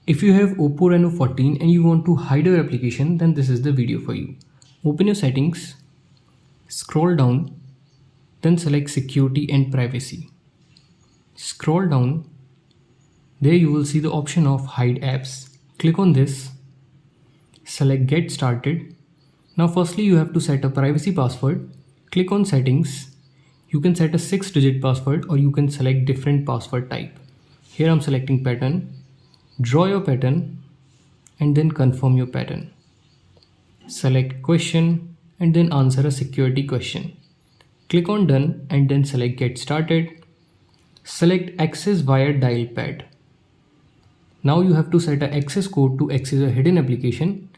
If you have Oppo Reno 14 and you want to hide your application, then this is the video for you. Open your settings, scroll down, then select security and privacy. Scroll down, there you will see the option of hide apps. Click on this, select get started. Now firstly you have to set a privacy password. Click on settings. You can set a 6-digit password or you can select different password type. Here I'm selecting pattern. Draw your pattern and then confirm your pattern. Select question and then answer a security question. Click on done and then select get started. Select access via dial pad. Now you have to set an access code to access a hidden application.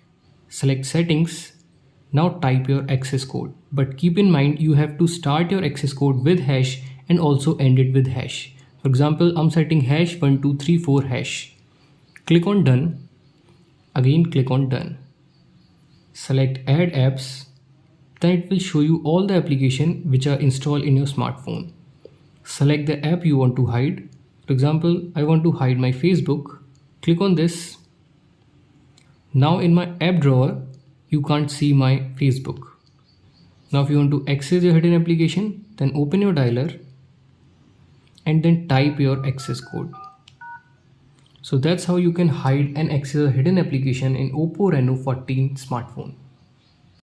Select settings. Now type your access code. But keep in mind you have to start your access code with hash and also end it with hash. For example, I'm setting hash 1234 hash. Click on done. Again click on done. Select add apps. Then it will show you all the applications which are installed in your smartphone. Select the app you want to hide. For example, I want to hide my Facebook. Click on this. Now in my app drawer, you can't see my Facebook. Now if you want to access your hidden application, then open your dialer and then type your access code. So that's how you can hide and access a hidden application in Oppo Reno 14 smartphone.